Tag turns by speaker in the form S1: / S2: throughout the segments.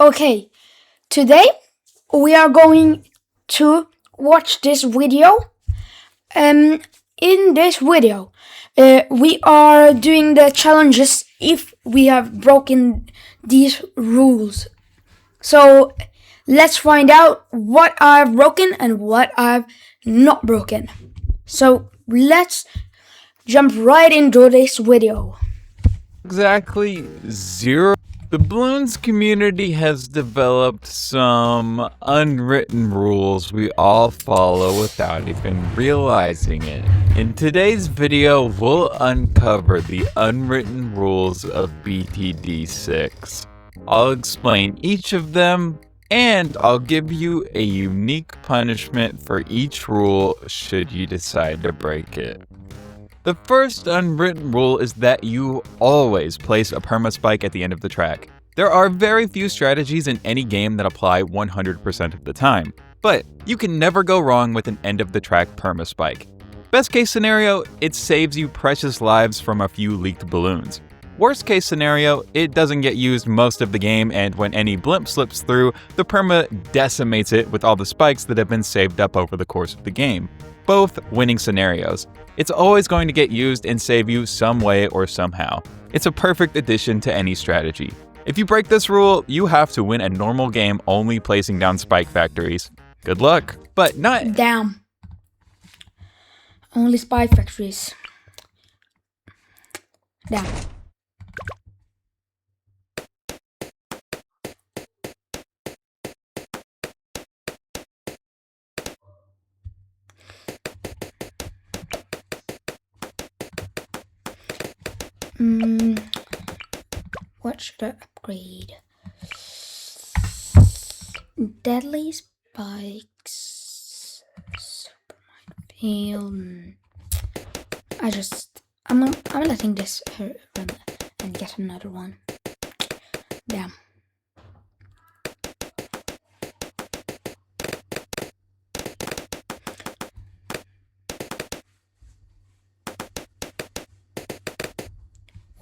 S1: Okay, today we are going to watch this video. In this video, we are doing the challenges if we have broken these rules. So let's find out what I've broken and what I've not broken. So let's jump right into this video.
S2: Exactly zero. The Bloons community has developed some unwritten rules we all follow without even realizing it. In today's video, we'll uncover the unwritten rules of BTD6. I'll explain each of them, and I'll give you a unique punishment for each rule should you decide to break it. The first unwritten rule is that you always place a perma-spike at the end of the track. There are very few strategies in any game that apply 100% of the time, but you can never go wrong with an end-of-the-track perma-spike. Best case scenario, it saves you precious lives from a few leaked balloons. Worst case scenario, it doesn't get used most of the game, and when any blimp slips through, the perma decimates it with all the spikes that have been saved up over the course of the game. Both winning scenarios. It's always going to get used and save you some way or somehow. It's a perfect addition to any strategy. If you break this rule, you have to win a normal game only placing down spike factories. Good luck, but not—
S1: Damn. Only spike factories. Damn. What should I upgrade? Deadly spikes. Super minefield. I'm letting this run and get another one. Damn.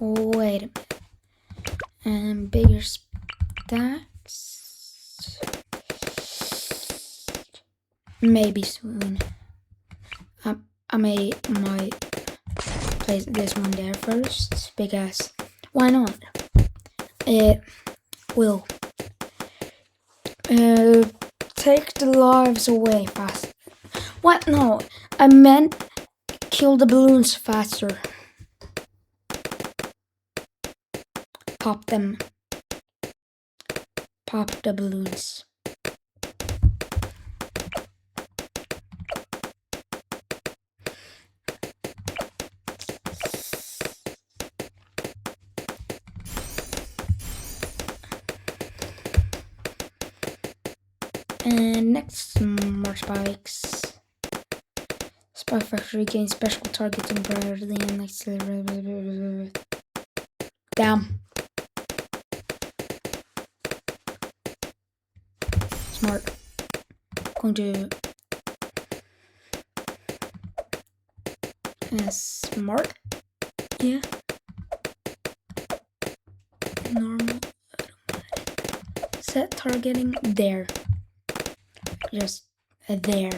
S1: Wait a minute. And bigger stacks. Maybe soon. I might place this one there first because why not? It will take the lives away fast. What? No, I meant kill the balloons faster. Pop them. Pop the balloons. And next, more spikes. Spike factory gains special targeting priority and next. Damn. Smart. Going to smart. Yeah. Normal. Set targeting there. Just there.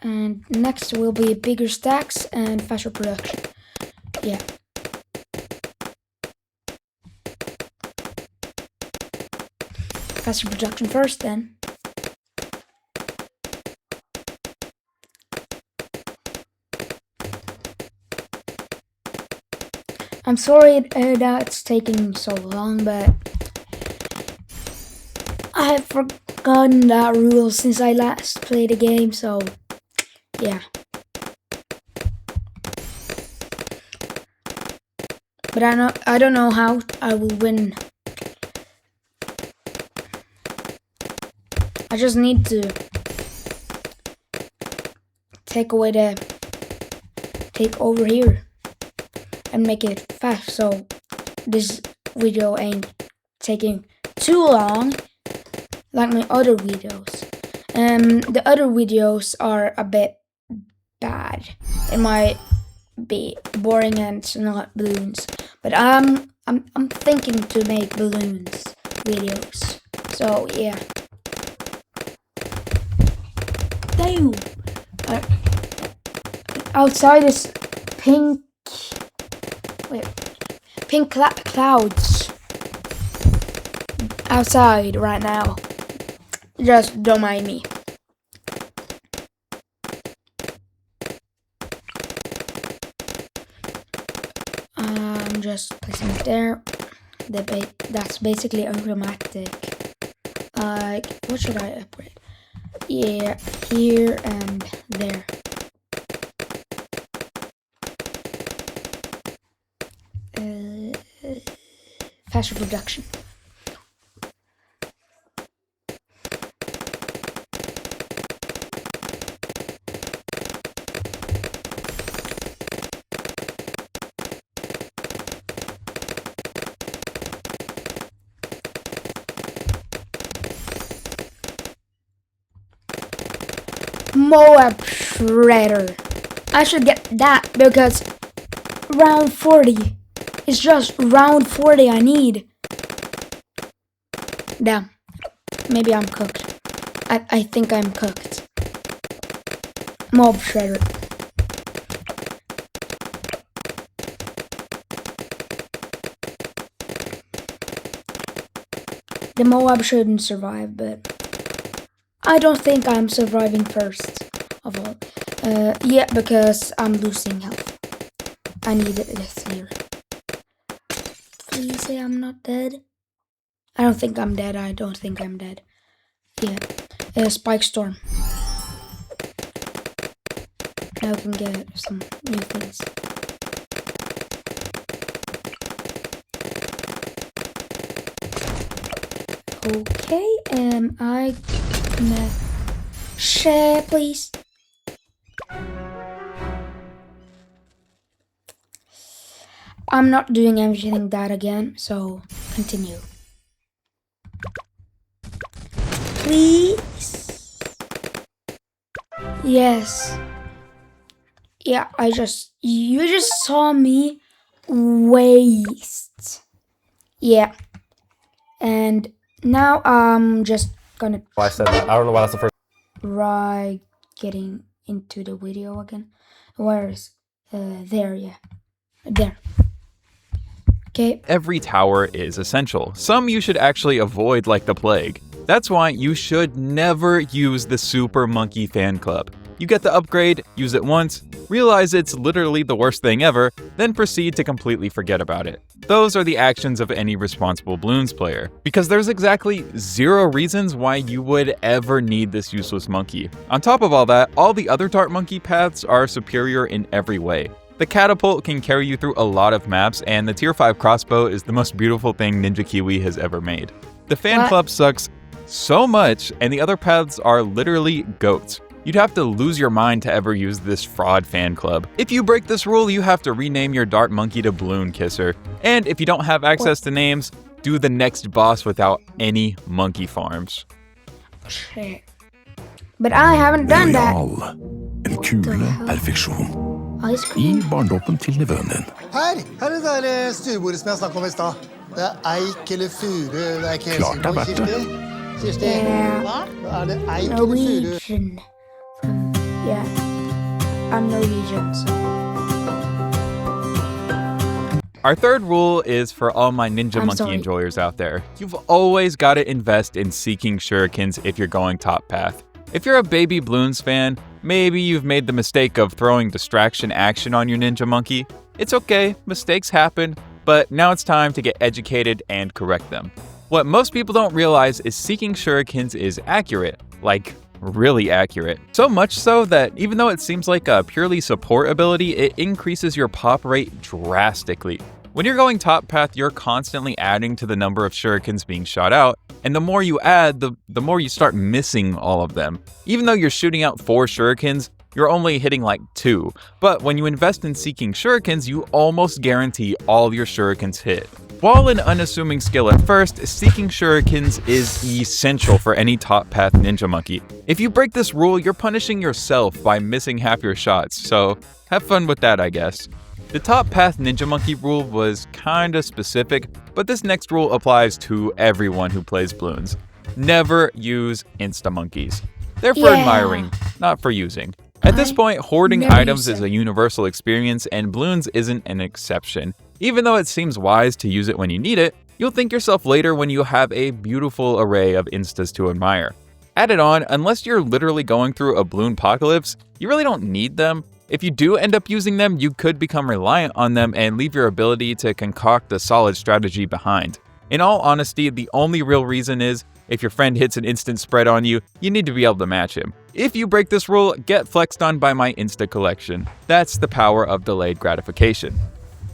S1: And next will be bigger stacks and faster production. Yeah. Faster production first then. I'm sorry that it's taking so long, but I have forgotten that rule since I last played the game, so yeah. But I don't know how I will win. I just need to take over here and make it fast so this video ain't taking too long like my other videos. The other videos are a bit bad. It might be boring and it's not balloons. But I'm thinking to make balloons videos. So yeah. Damn. Outside is pink. Wait. Pink clouds. Outside right now. Just don't mind me. I'm just placing it there. That's basically automatic. What should I upgrade? Yeah, here and there. Faster production. Moab Shredder. I should get that because round 40. It's just round 40 I need. Damn. Maybe I'm cooked. I think I'm cooked. Moab Shredder. The Moab shouldn't survive, but I don't think I'm surviving first of all. Yeah, because I'm losing health. I need this here. Please say I'm not dead. I don't think I'm dead. I don't think I'm dead. Yeah. Spike Storm. Now I can get some new things. Okay, I gonna share, please. I'm not doing everything that again, so continue. Please. Yes. Yeah, you just saw me waste. Yeah. And now I'm just gonna
S3: I said that. I don't know why that's the first.
S1: try getting into the video again. Where is there? Yeah, there. Okay.
S2: Every tower is essential. Some you should actually avoid like the plague. That's why you should never use the Super Monkey Fan Club. You get the upgrade, use it once, realize it's literally the worst thing ever, then proceed to completely forget about it. Those are the actions of any responsible Bloons player, because there's exactly 0 reasons why you would ever need this useless monkey. On top of all that, all the other Dart Monkey paths are superior in every way. The catapult can carry you through a lot of maps, and the tier 5 crossbow is the most beautiful thing Ninja Kiwi has ever made. The fan club sucks so much, and the other paths are literally goats. You'd have to lose your mind to ever use this fraud fan club. If you break this rule, you have to rename your Dart Monkey to Bloon Kisser. And if you don't have access to names, do the next boss without any monkey farms.
S1: Shit. But I haven't done that.
S4: Royal. En kule perfeksjon.
S1: Ice
S4: I
S1: cream.
S4: barndommen til nevøen din.
S5: Her er det der styrebordet som jeg snakket om i stad. Det er eik eller furu. Det er ikke helt
S4: Klart det er verdt det.
S5: Kirsti,
S1: Yeah.
S5: hva? Er det eik eller furu?
S1: Norwegian. Yeah. I'm Norwegian, so.
S2: Our third rule is for all my Ninja
S1: I'm
S2: Monkey
S1: sorry.
S2: enjoyers out there. You've always got to invest in seeking shurikens if you're going top path. If you're a baby Bloons fan, maybe you've made the mistake of throwing distraction action on your Ninja Monkey. It's okay, mistakes happen, but now it's time to get educated and correct them. What most people don't realize is seeking shurikens is accurate, like really accurate. So much so that even though it seems like a purely support ability, it increases your pop rate drastically. When you're going top path, you're constantly adding to the number of shurikens being shot out, and the more you add, the more you start missing all of them. Even though you're shooting out 4 shurikens, you're only hitting like 2. But when you invest in Seeking Shurikens, you almost guarantee all your shurikens hit. While an unassuming skill at first, Seeking Shurikens is essential for any top path ninja monkey. If you break this rule, you're punishing yourself by missing half your shots, so have fun with that, I guess. The top path ninja monkey rule was kinda specific, but this next rule applies to everyone who plays Bloons. Never use insta-monkeys. They're for admiring, not for using. At this point, hoarding items is a universal experience, and Bloons isn't an exception. Even though it seems wise to use it when you need it, you'll thank yourself later when you have a beautiful array of instas to admire. Added on, unless you're literally going through a Bloon apocalypse, you really don't need them. If you do end up using them, you could become reliant on them and leave your ability to concoct a solid strategy behind. In all honesty, the only real reason is, if your friend hits an instant spread on you, you need to be able to match him. If you break this rule, get flexed on by my Insta collection. That's the power of delayed gratification.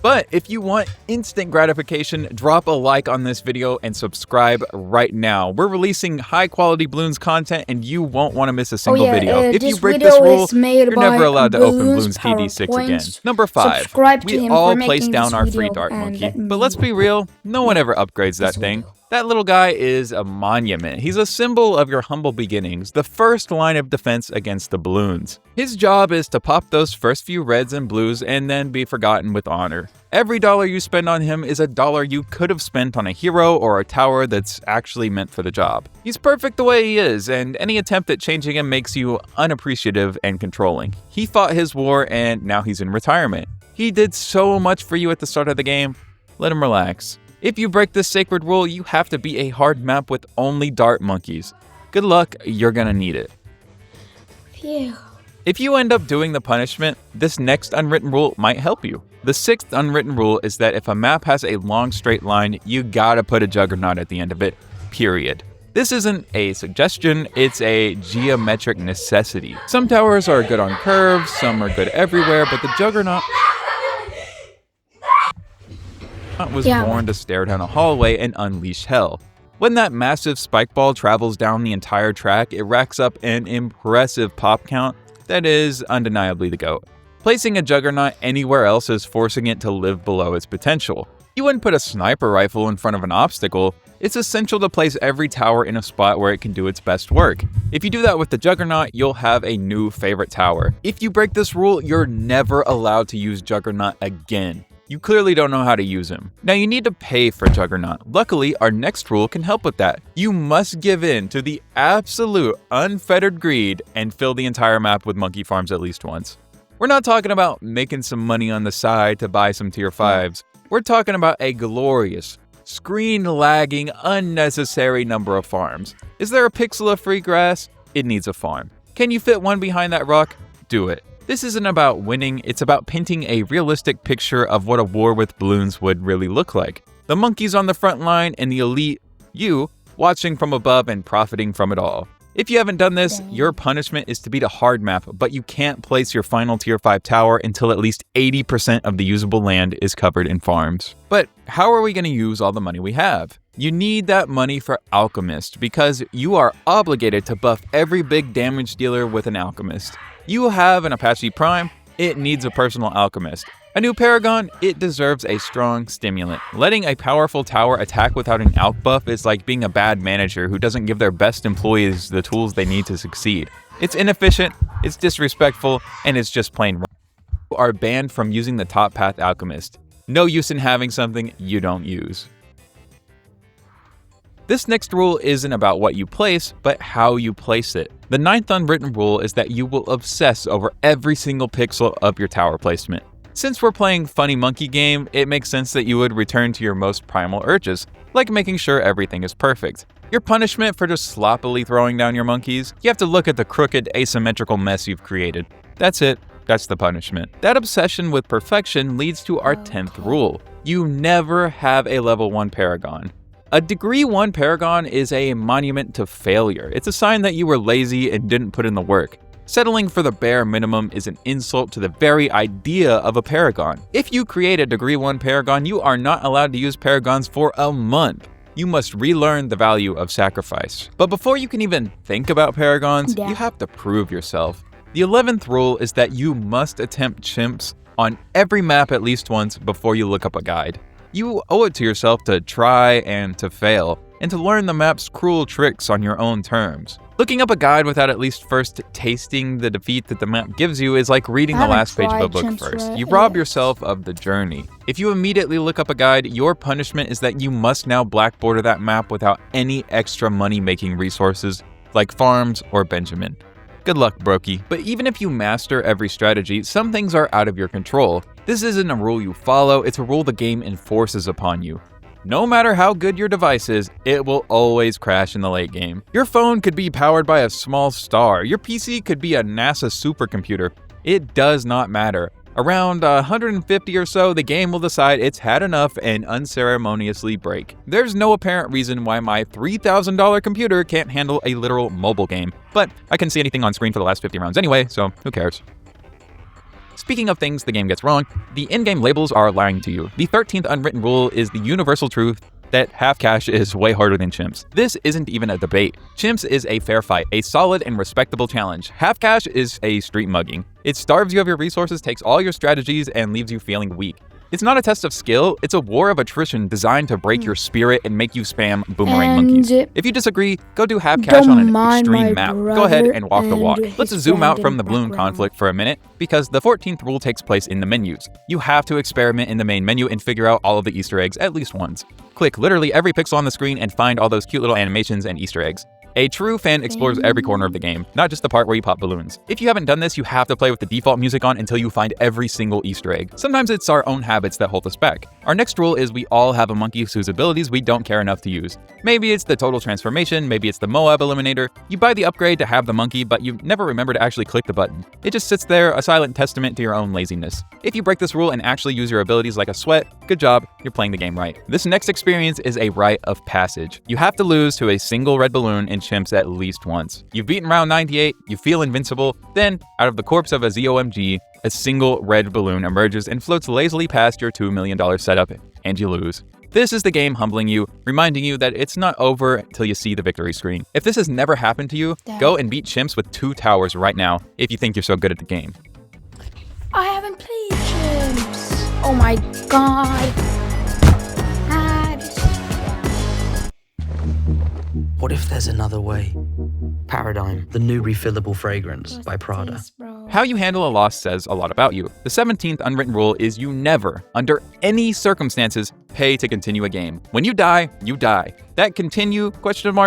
S2: But if you want instant gratification, drop a like on this video and subscribe right now. We're releasing high quality Bloons content and you won't want to miss a single video. If you break this rule, you're never allowed to open Bloons TD6 again. Number 5, we all place down our free Dart Monkey. But let's be real, no one ever upgrades that thing. That little guy is a monument. He's a symbol of your humble beginnings, the first line of defense against the Bloons. His job is to pop those first few reds and blues and then be forgotten with honor. Every dollar you spend on him is a dollar you could have spent on a hero or a tower that's actually meant for the job. He's perfect the way he is, and any attempt at changing him makes you unappreciative and controlling. He fought his war and now he's in retirement. He did so much for you at the start of the game, let him relax. If you break this sacred rule, you have to be a hard map with only Dart Monkeys. Good luck, you're gonna need it.
S1: Phew.
S2: If you end up doing the punishment, this next unwritten rule might help you. The 6th unwritten rule is that if a map has a long straight line, you gotta put a Juggernaut at the end of it, period. This isn't a suggestion, it's a geometric necessity. Some towers are good on curves, some are good everywhere, but the Juggernaut was born to stare down a hallway and unleash hell. When that massive spike ball travels down the entire track, it racks up an impressive pop count that is undeniably the GOAT. Placing a Juggernaut anywhere else is forcing it to live below its potential. You wouldn't put a sniper rifle in front of an obstacle. It's essential to place every tower in a spot where it can do its best work. If you do that with the Juggernaut, you'll have a new favorite tower. If you break this rule, you're never allowed to use Juggernaut again. You clearly don't know how to use him. Now you need to pay for Juggernaut. Luckily, our next rule can help with that. You must give in to the absolute unfettered greed and fill the entire map with monkey farms at least once. We're not talking about making some money on the side to buy some tier 5s. We're talking about a glorious, screen-lagging, unnecessary number of farms. Is there a pixel of free grass? It needs a farm. Can you fit one behind that rock? Do it. This isn't about winning, it's about painting a realistic picture of what a war with Bloons would really look like. The monkeys on the front line and the elite, you, watching from above and profiting from it all. If you haven't done this, your punishment is to beat a hard map, but you can't place your final tier 5 tower until at least 80% of the usable land is covered in farms. But how are we going to use all the money we have? You need that money for Alchemist, because you are obligated to buff every big damage dealer with an Alchemist. You have an Apache Prime, it needs a personal Alchemist. A new Paragon, it deserves a strong stimulant. Letting a powerful tower attack without an Alch buff is like being a bad manager who doesn't give their best employees the tools they need to succeed. It's inefficient, it's disrespectful, and it's just plain wrong. You are banned from using the top path Alchemist. No use in having something you don't use. This next rule isn't about what you place, but how you place it. The 9th unwritten rule is that you will obsess over every single pixel of your tower placement. Since we're playing funny monkey game, it makes sense that you would return to your most primal urges, like making sure everything is perfect. Your punishment for just sloppily throwing down your monkeys, you have to look at the crooked, asymmetrical mess you've created. That's it. That's the punishment. That obsession with perfection leads to our 10th rule. You never have a level 1 Paragon. A degree 1 Paragon is a monument to failure. It's a sign that you were lazy and didn't put in the work. Settling for the bare minimum is an insult to the very idea of a Paragon. If you create a degree 1 Paragon, you are not allowed to use Paragons for a month. You must relearn the value of sacrifice. But before you can even think about Paragons, you have to prove yourself. The 11th rule is that you must attempt chimps on every map at least once before you look up a guide. You owe it to yourself to try and to fail, and to learn the map's cruel tricks on your own terms. Looking up a guide without at least first tasting the defeat that the map gives you is like reading the last page of a book first. You rob yourself of the journey. If you immediately look up a guide, your punishment is that you must now blackborder that map without any extra money-making resources like farms or Benjamin. Good luck, Brokey. But even if you master every strategy, some things are out of your control. This isn't a rule you follow, it's a rule the game enforces upon you. No matter how good your device is, it will always crash in the late game. Your phone could be powered by a small star. Your PC could be a NASA supercomputer. It does not matter. Around 150 or so, the game will decide it's had enough and unceremoniously break. There's no apparent reason why my $3,000 computer can't handle a literal mobile game, but I couldn't see anything on screen for the last 50 rounds anyway, so who cares? Speaking of things the game gets wrong, the in-game labels are lying to you. The 13th unwritten rule is the universal truth that half cash is way harder than chimps. This isn't even a debate. Chimps is a fair fight, a solid and respectable challenge. Half cash is a street mugging. It starves you of your resources, takes all your strategies, and leaves you feeling weak. It's not a test of skill, it's a war of attrition designed to break your spirit and make you spam boomerang monkeys. If you disagree, go do half cash on an extreme map. Go ahead and walk the walk. Let's zoom out from the balloon conflict for a minute, because the 14th rule takes place in the menus. You have to experiment in the main menu and figure out all of the Easter eggs at least once. Click literally every pixel on the screen and find all those cute little animations and Easter eggs. A true fan explores every corner of the game, not just the part where you pop balloons. If you haven't done this, you have to play with the default music on until you find every single Easter egg. Sometimes it's our own habits that hold us back. Our next rule is we all have a monkey whose abilities we don't care enough to use. Maybe it's the total transformation, maybe it's the Moab eliminator. You buy the upgrade to have the monkey, but you never remember to actually click the button. It just sits there, a silent testament to your own laziness. If you break this rule and actually use your abilities like a sweat, good job, you're playing the game right. This next experience is a rite of passage. You have to lose to a single red balloon in chimps at least once. You've beaten round 98, you feel invincible, then, out of the corpse of a ZOMG, a single red balloon emerges and floats lazily past your $2 million setup, and you lose. This is the game humbling you, reminding you that it's not over till you see the victory screen. If this has never happened to you, go and beat chimps with 2 towers right now, if you think you're so good at the game.
S1: I haven't played chimps. Oh my god.
S3: What if there's another way? Paradigm, the new refillable fragrance by Prada.
S2: How you handle a loss says a lot about you. The 17th unwritten rule is you never, under any circumstances, pay to continue a game. When you die, you die. That continue ?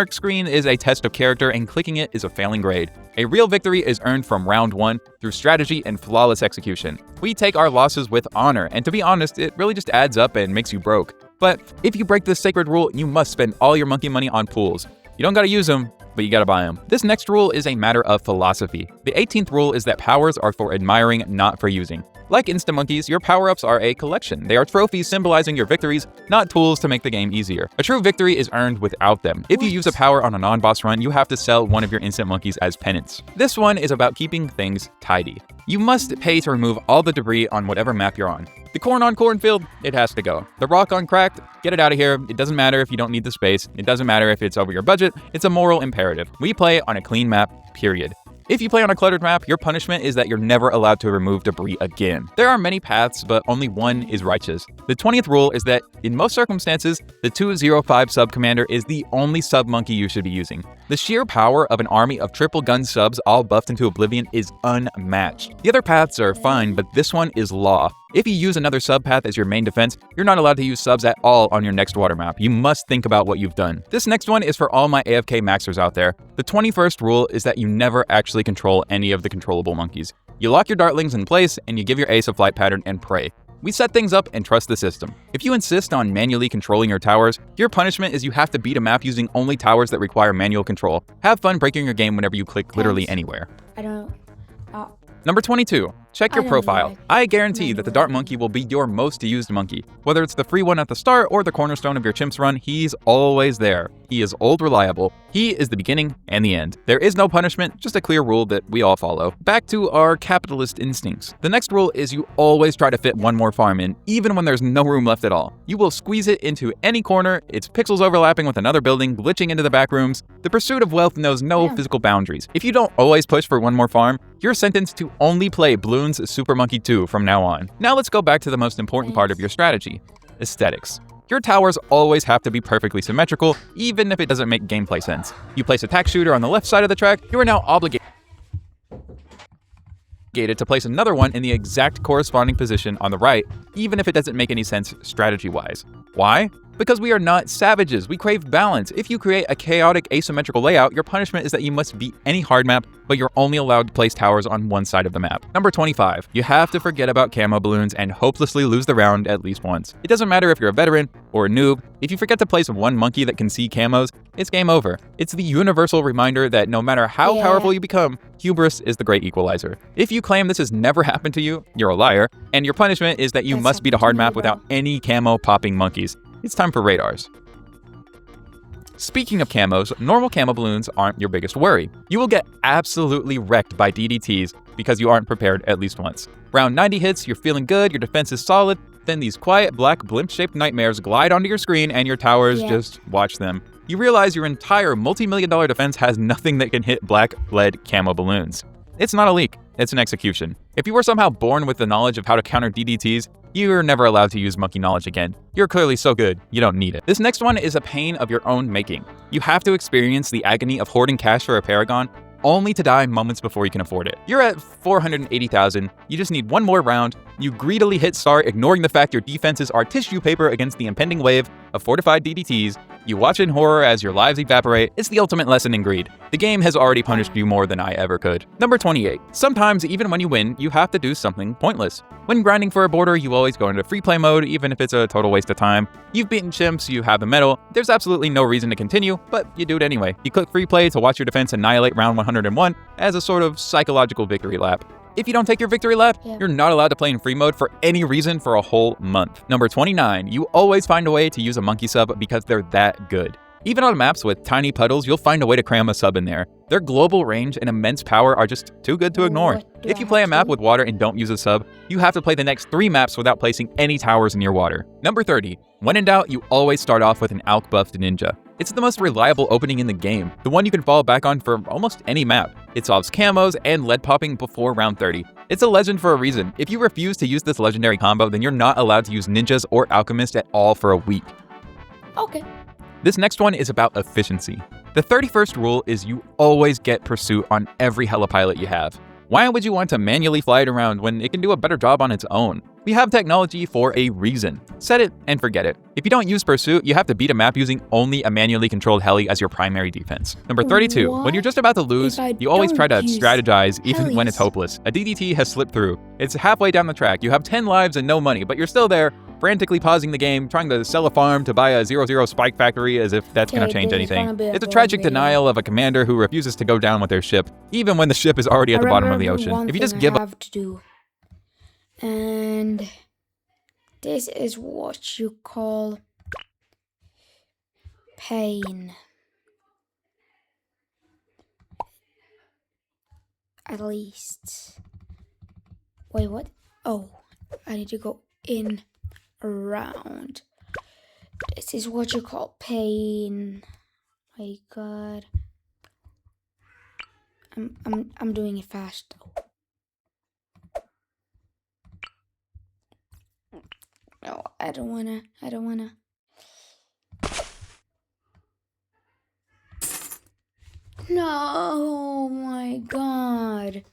S2: Screen is a test of character, and clicking it is a failing grade. A real victory is earned from round 1 through strategy and flawless execution. We take our losses with honor, and to be honest, it really just adds up and makes you broke. But if you break this sacred rule, you must spend all your monkey money on pools. You don't gotta use them, but you gotta buy them. This next rule is a matter of philosophy. The 18th rule is that powers are for admiring, not for using. Like Instamonkeys, your power-ups are a collection. They are trophies symbolizing your victories, not tools to make the game easier. A true victory is earned without them. If you use a power on a non-boss run, you have to sell one of your instant monkeys as penance. This one is about keeping things tidy. You must pay to remove all the debris on whatever map you're on. The corn on cornfield, it has to go. The rock on cracked, get it out of here. It doesn't matter if you don't need the space. It doesn't matter if it's over your budget. It's a moral imperative. We play on a clean map, period. If you play on a cluttered map, your punishment is that you're never allowed to remove debris again. There are many paths, but only one is righteous. The 20th rule is that, in most circumstances, the 205 sub commander is the only sub monkey you should be using. The sheer power of an army of triple gun subs all buffed into oblivion is unmatched. The other paths are fine, but this one is law. If you use another sub path as your main defense, you're not allowed to use subs at all on your next water map. You must think about what you've done. This next one is for all my AFK maxers out there. The 21st rule is that you never actually control any of the controllable monkeys. You lock your dartlings in place and you give your ace a flight pattern and pray. We set things up and trust the system. If you insist on manually controlling your towers, your punishment is you have to beat a map using only towers that require manual control. Have fun breaking your game whenever you click literally anywhere.
S1: I don't know.
S2: Number 22. Check your
S1: I don't
S2: profile.
S1: like
S2: I guarantee that the Dart
S1: manual.
S2: Monkey will be your most used monkey. Whether it's the free one at the start or the cornerstone of your Chimps run, he's always there. He is old reliable. He is the beginning and the end. There is no punishment, just a clear rule that we all follow. Back to our capitalist instincts. The next rule is you always try to fit one more farm in, even when there's no room left at all. You will squeeze it into any corner, its pixels overlapping with another building, glitching into the back rooms. The pursuit of wealth knows no physical boundaries. If you don't always push for one more farm, you're sentenced to only play Bloons Super Monkey 2 from now on. Now let's go back to the most important part of your strategy: aesthetics. Your towers always have to be perfectly symmetrical, even if it doesn't make gameplay sense. You place a tack shooter on the left side of the track, you are now obligated to place another one in the exact corresponding position on the right, even if it doesn't make any sense strategy-wise. Why? Because we are not savages, we crave balance. If you create a chaotic asymmetrical layout, your punishment is that you must beat any hard map, but you're only allowed to place towers on one side of the map. Number 25, you have to forget about camo balloons and hopelessly lose the round at least once. It doesn't matter if you're a veteran or a noob, if you forget to place one monkey that can see camos, it's game over. It's the universal reminder that no matter how powerful you become, hubris is the great equalizer. If you claim this has never happened to you, you're a liar, and your punishment is that you must beat a hard map without any camo popping monkeys. It's time for radars. Speaking of camos, normal camo balloons aren't your biggest worry. You will get absolutely wrecked by DDTs because you aren't prepared at least once. Round 90 hits, you're feeling good, your defense is solid, then these quiet black blimp-shaped nightmares glide onto your screen and your towers just watch them. You realize your entire multi-million-dollar defense has nothing that can hit black lead camo balloons. It's not a leak, it's an execution. If you were somehow born with the knowledge of how to counter DDTs, you're never allowed to use monkey knowledge again. You're clearly so good, you don't need it. This next one is a pain of your own making. You have to experience the agony of hoarding cash for a Paragon, only to die moments before you can afford it. You're at 480,000, you just need one more round, you greedily hit start, ignoring the fact your defenses are tissue paper against the impending wave of fortified DDTs, you watch in horror as your lives evaporate. It's the ultimate lesson in greed. The game has already punished you more than I ever could. Number 28. Sometimes, even when you win, you have to do something pointless. When grinding for a border, you always go into free play mode, even if it's a total waste of time. You've beaten chimps, you have the medal, there's absolutely no reason to continue, but you do it anyway. You click free play to watch your defense annihilate round 101 as a sort of psychological victory lap. If you don't take your victory lap, you're not allowed to play in free mode for any reason for a whole month. Number 29, you always find a way to use a monkey sub because they're that good. Even on maps with tiny puddles, you'll find a way to cram a sub in there. Their global range and immense power are just too good to ignore. If you play a map with water and don't use a sub, you have to play the next 3 maps without placing any towers near water. Number 30, when in doubt, you always start off with an Alk buffed ninja. It's the most reliable opening in the game, the one you can fall back on for almost any map. It solves camos and lead popping before round 30. It's a legend for a reason. If you refuse to use this legendary combo, then you're not allowed to use ninjas or alchemist at all for a week.
S1: Okay.
S2: This next one is about efficiency. The 31st rule is you always get pursuit on every helipilot you have. Why would you want to manually fly it around when it can do a better job on its own? We have technology for a reason. Set it and forget it. If you don't use pursuit, you have to beat a map using only a manually controlled heli as your primary defense. Number 32, when you're just about to lose, you always try to strategize even when it's hopeless. A DDT has slipped through. It's halfway down the track. You have 10 lives and no money, but you're still there, frantically pausing the game, trying to sell a farm to buy a 0-0 spike factory as if that's going to change anything. It's a tragic denial of a commander who refuses to go down with their ship, even when the ship is already at the bottom of the ocean. If you just give up,
S1: and this is what you call pain. At least. Wait, what? Oh, I need to go in around. This is what you call pain. My God. I'm doing it fast though. No, I don't wanna. No, oh my God.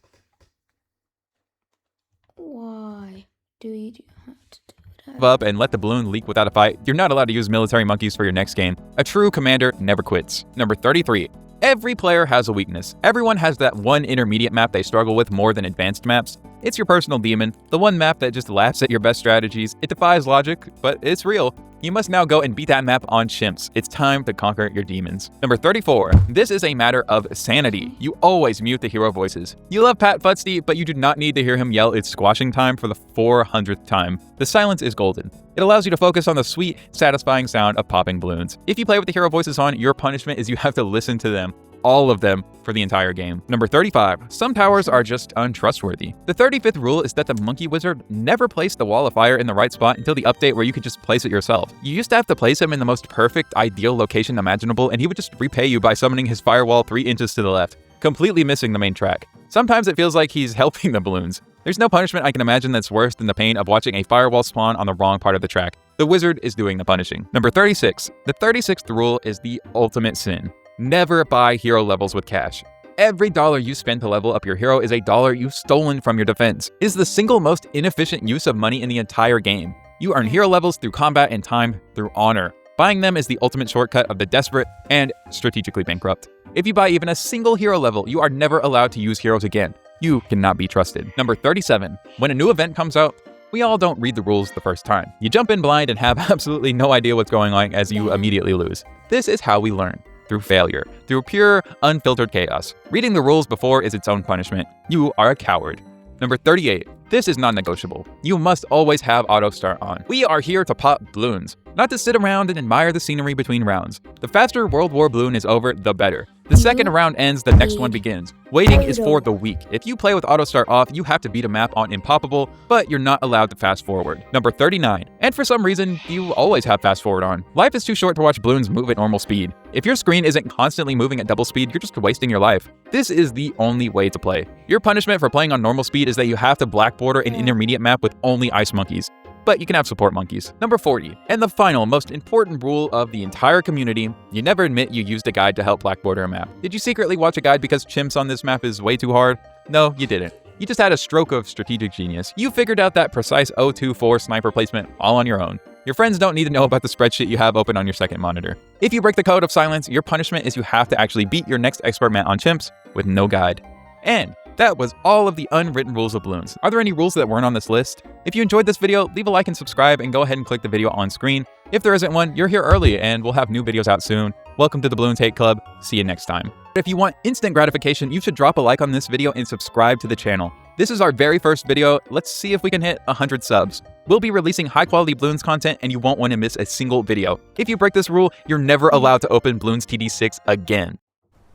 S1: Why do you have to do that?
S2: Up and let the balloon leak without a fight, you're not allowed to use military monkeys for your next game. A true commander never quits. Number 33. Every player has a weakness. Everyone has that one intermediate map they struggle with more than advanced maps. It's your personal demon, the one map that just laughs at your best strategies. It defies logic, but it's real. You must now go and beat that map on chimps. It's time to conquer your demons. Number 34. This is a matter of sanity. You always mute the hero voices. You love Pat Futsty, but you do not need to hear him yell it's squashing time for the 400th time. The silence is golden. It allows you to focus on the sweet, satisfying sound of popping balloons. If you play with the hero voices on, your punishment is you have to listen to them. All of them for the entire game. Number 35. Some towers are just untrustworthy. The 35th rule is that the monkey wizard never placed the wall of fire in the right spot until the update where you could just place it yourself. You used to have to place him in the most perfect, ideal location imaginable, and he would just repay you by summoning his firewall 3 inches to the left, completely missing the main track. Sometimes it feels like he's helping the balloons. There's no punishment I can imagine that's worse than the pain of watching a firewall spawn on the wrong part of the track. The wizard is doing the punishing. Number 36. The 36th rule is the ultimate sin. Never buy hero levels with cash. Every dollar you spend to level up your hero is a dollar you've stolen from your defense. It is the single most inefficient use of money in the entire game. You earn hero levels through combat and time through honor. Buying them is the ultimate shortcut of the desperate and strategically bankrupt. If you buy even a single hero level, you are never allowed to use heroes again. You cannot be trusted. Number 37. When a new event comes out, we all don't read the rules the first time. You jump in blind and have absolutely no idea what's going on as you immediately lose. This is how we learn. Through failure, through pure, unfiltered chaos. Reading the rules before is its own punishment. You are a coward. Number 38. This is non-negotiable. You must always have auto start on. We are here to pop balloons, not to sit around and admire the scenery between rounds. The faster World War balloon is over, the better. The second round ends, the next one begins. Waiting is for the weak. If you play with auto start off, you have to beat a map on impoppable, but you're not allowed to fast forward. Number 39. And for some reason, you always have fast forward on. Life is too short to watch balloons move at normal speed. If your screen isn't constantly moving at double speed, you're just wasting your life. This is the only way to play. Your punishment for playing on normal speed is that you have to black border an intermediate map with only ice monkeys. But you can have support monkeys. Number 40. And the final, most important rule of the entire community, you never admit you used a guide to help black border a map. Did you secretly watch a guide because chimps on this map is way too hard? No, you didn't. You just had a stroke of strategic genius. You figured out that precise 024 sniper placement all on your own. Your friends don't need to know about the spreadsheet you have open on your second monitor. If you break the code of silence, your punishment is you have to actually beat your next expert map on chimps with no guide. And that was all of the unwritten rules of balloons. Are there any rules that weren't on this list? If you enjoyed this video, leave a like and subscribe and go ahead and click the video on screen. If there isn't one, you're here early and we'll have new videos out soon. Welcome to the Balloons Hate Club. See you next time. If you want instant gratification, you should drop a like on this video and subscribe to the channel. This is our very first video. Let's see if we can hit 100 subs. We'll be releasing high quality Bloons content and you won't want to miss a single video. If you break this rule, you're never allowed to open Bloons TD6 again.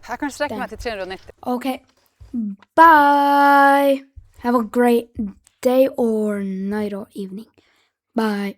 S6: Här kan du sträcka mig till 390.
S1: Okay. Bye. Have a great day or night or evening. Bye.